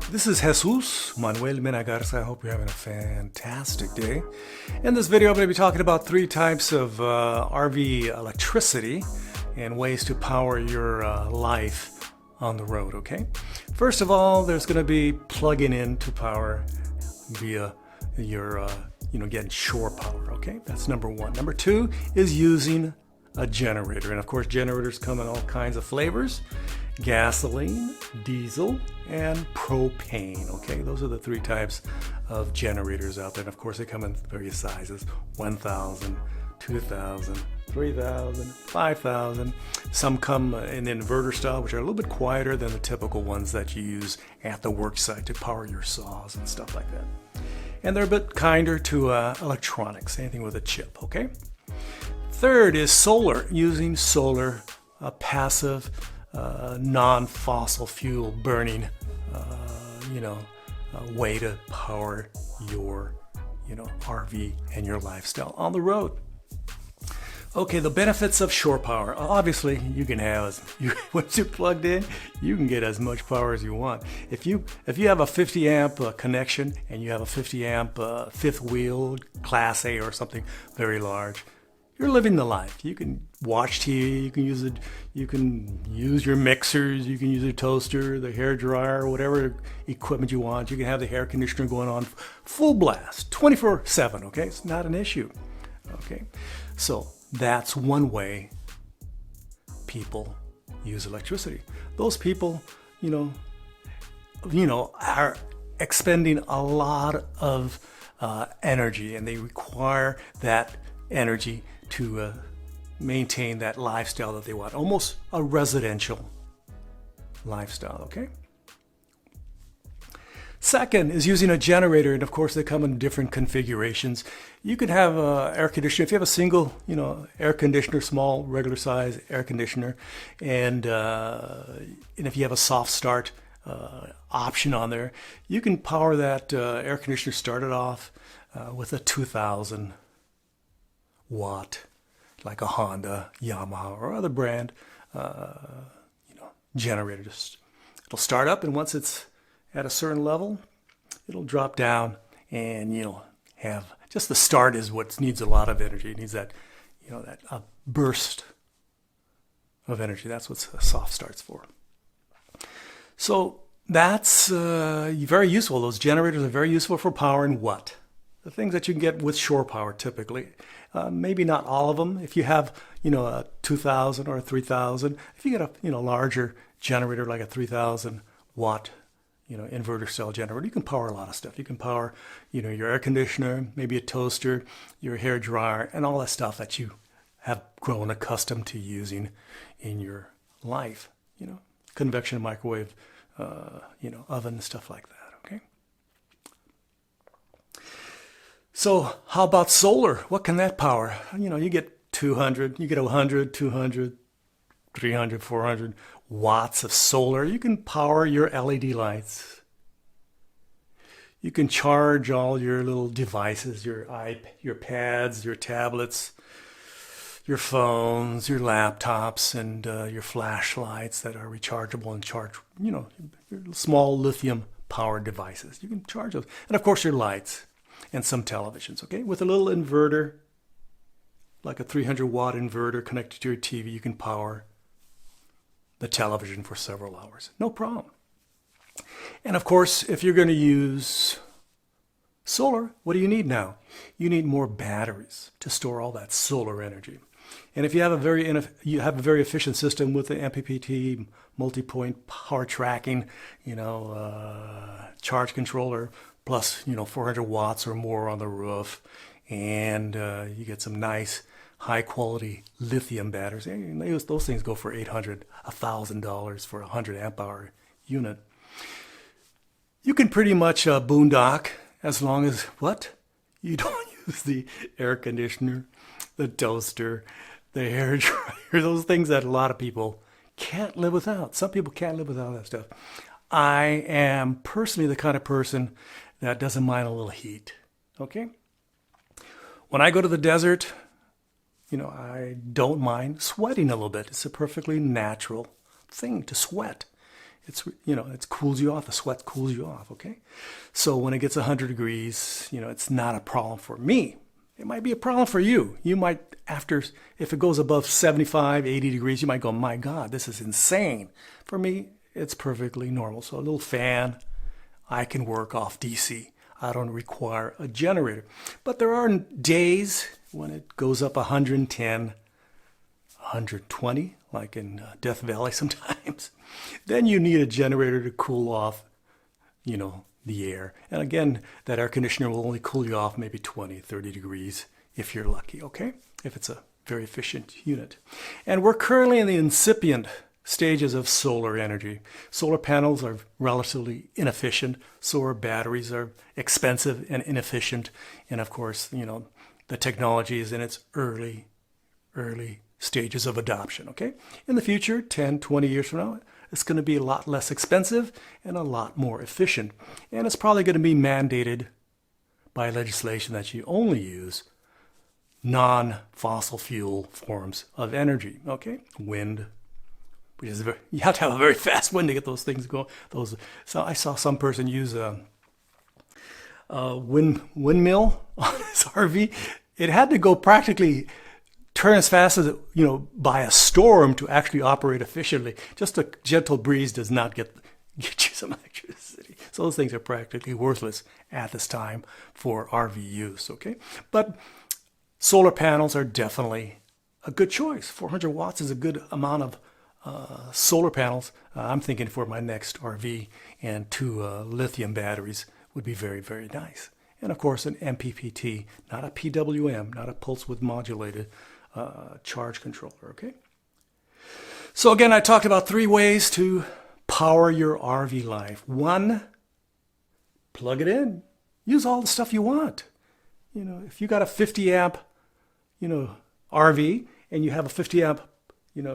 This is Jesus Manuel Mena Garza. I hope you're having a fantastic day. In this video, I'm going to be talking about three types of RV electricity and ways to power your life on the road, okay? First of all, there's going to be plugging in to power via your, getting shore power, okay? That's number one. Number two is using a generator. And of course, generators come in all kinds of flavors. Gasoline, diesel, and propane. Okay, those are the three types of generators out there. And of course, they come in various sizes: 1,000, 2,000, 3,000, 5,000. Some come in inverter style, which are a little bit quieter than the typical ones that you use at the work site to power your saws and stuff like that. And they're a bit kinder to electronics, anything with a chip. Okay. Third is solar, using solar, passive, non-fossil fuel burning, way to power your, RV and your lifestyle on the road. Okay, the benefits of shore power. Obviously, you can have, once you're plugged in, you can get as much power as you want. If you have a 50 amp connection and you have a 50 amp fifth wheel, Class A or something very large, you're living the life. You can watch TV, you can use it, you can use your mixers, you can use your toaster, the hair dryer, whatever equipment you want. You can have the air conditioner going on full blast, 24/7, okay? It's not an issue, okay? So that's one way people use electricity. Those people, are expending a lot of energy, and they require that energy to maintain that lifestyle that they want, almost a residential lifestyle, okay? Second is using a generator, and of course they come in different configurations. You can have air conditioner, if you have a single, air conditioner, small, regular size air conditioner, and if you have a soft start option on there, you can power that air conditioner started off with a 2,000 watt, like a Honda, Yamaha, or other brand, generator. It'll start up, and once it's at a certain level, it'll drop down, and have just the start is what needs a lot of energy. It needs that, that burst of energy. That's what a soft start's for. So that's very useful. Those generators are very useful for powering what? The things that you can get with shore power typically. Maybe not all of them. If you have, a 2,000 or a 3,000, if you get a, larger generator like a 3,000 watt, inverter cell generator, you can power a lot of stuff. You can power, your air conditioner, maybe a toaster, your hair dryer, and all that stuff that you have grown accustomed to using in your life. Convection microwave, oven, stuff like that. Okay. So how about solar? What can that power? You get 200, you get 100, 200, 300, 400 watts of solar. You can power your LED lights. You can charge all your little devices, your pads, your tablets, your phones, your laptops, and your flashlights that are rechargeable and charge, your small lithium powered devices. You can charge those. And of course your lights. And some televisions, okay? With a little inverter, like a 300 watt inverter connected to your TV, you can power the television for several hours. No problem. And of course, if you're going to use solar, what do you need now? You need more batteries to store all that solar energy. And if you have a very efficient system with the MPPT, multi-point power tracking, charge controller, plus 400 watts or more on the roof, and you get some nice high quality lithium batteries. And those things go for $800, $1,000 for a 100 amp hour unit. You can pretty much boondock as long as you don't use the air conditioner, the toaster, the hair dryer, those things that a lot of people can't live without. Some people can't live without that stuff. I am personally the kind of person that doesn't mind a little heat, okay? When I go to the desert, I don't mind sweating a little bit. It's a perfectly natural thing to sweat. It cools you off. The sweat cools you off, okay? So when it gets 100 degrees, it's not a problem for me. It might be a problem for you. You might, if it goes above 75, 80 degrees, you might go, my God, this is insane. For me, it's perfectly normal. So a little fan, I can work off DC. I don't require a generator. But there are days when it goes up 110, 120, like in Death Valley sometimes. Then you need a generator to cool off, the air. And again, that air conditioner will only cool you off maybe 20, 30 degrees if you're lucky, okay? If it's a very efficient unit. And we're currently in the incipient stages of solar energy. Solar panels are relatively inefficient. Solar batteries are expensive and inefficient. And of course, the technology is in its early stages of adoption, okay? In the future, 10, 20 years from now, it's going to be a lot less expensive and a lot more efficient. And it's probably going to be mandated by legislation that you only use non-fossil fuel forms of energy, okay? Wind, which is you have to have a very fast wind to get those things going. So I saw some person use a windmill on his RV. It had to go practically turn as fast as by a storm to actually operate efficiently. Just a gentle breeze does not get you some electricity. So those things are practically worthless at this time for RV use, okay? But solar panels are definitely a good choice. 400 watts is a good amount of solar panels. I'm thinking for my next RV, and 2 lithium batteries would be very, very nice. And of course, an MPPT, not a PWM, not a pulse width modulated charge controller, okay? So again, I talked about 3 ways to power your RV life. 1, plug it in. Use all the stuff you want. If you got a 50 amp, RV, and you have a 50 amp,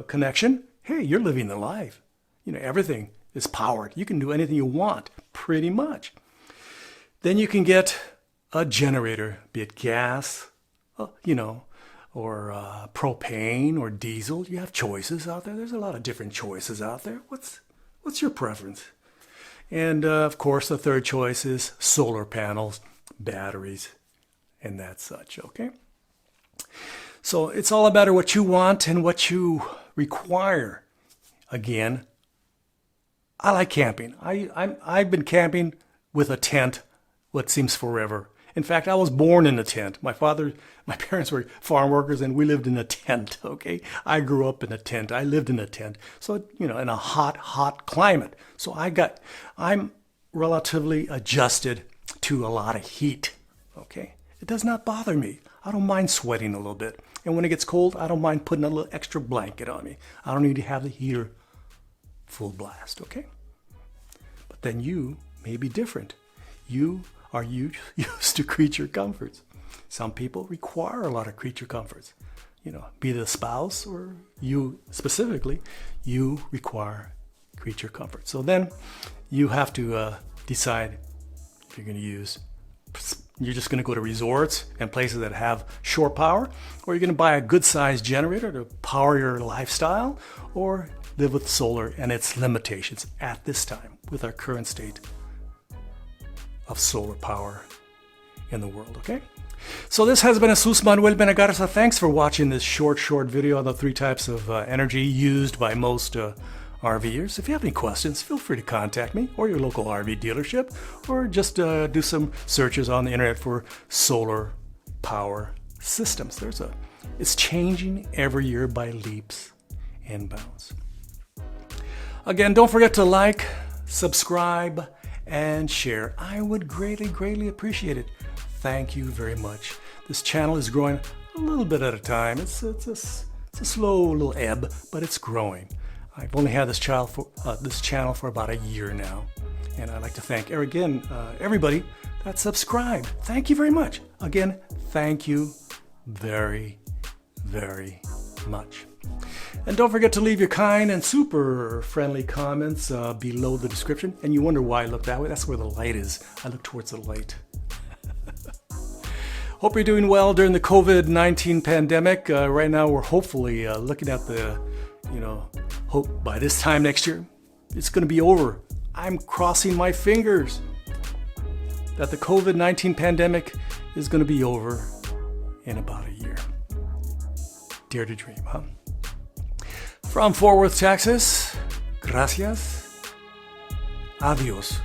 connection, hey, you're living the life. Everything is powered. You can do anything you want, pretty much. Then you can get a generator, be it gas, or propane or diesel. You have choices out there. There's a lot of different choices out there. What's your preference? And of course, the third choice is solar panels, batteries, and that such, okay? So it's all about what you want and what you require. Again, I like camping. I've been camping with a tent what seems forever. In fact, I was born in a tent. My parents were farm workers, and we lived in a tent, okay? I grew up in a tent. I lived in a tent. So, in a hot climate. So I'm relatively adjusted to a lot of heat, okay? It does not bother me. I don't mind sweating a little bit. And when it gets cold, I don't mind putting a little extra blanket on me. I don't need to have the heater full blast, okay? But then you may be different. You are used to creature comforts. Some people require a lot of creature comforts. Be the spouse or you specifically, you require creature comfort. So then you have to decide if you're you're just going to go to resorts and places that have shore power, or you're going to buy a good sized generator to power your lifestyle, or live with solar and its limitations at this time with our current state of solar power in the world, okay? So this has been Jesus Manuel Garza. Thanks for watching this short video on the 3 types of energy used by most RVers. If you have any questions, feel free to contact me or your local RV dealership, or just do some searches on the internet for solar power systems. It's changing every year by leaps and bounds. Again, don't forget to like, subscribe, and share. I would greatly appreciate it. Thank you very much. This channel is growing a little bit at a time. It's a slow little ebb, but it's growing. I've only had this channel for about a year now, and I'd like to thank everybody that subscribed. Thank you very much. Again, thank you very much. And don't forget to leave your kind and super friendly comments below the description. And you wonder why I look that way? That's where the light is. I look towards the light. Hope you're doing well during the COVID-19 pandemic. Right now, we're hopefully looking at hope by this time next year, it's going to be over. I'm crossing my fingers that the COVID-19 pandemic is going to be over in about a year. Dare to dream, huh? From Fort Worth, Texas, gracias, adios.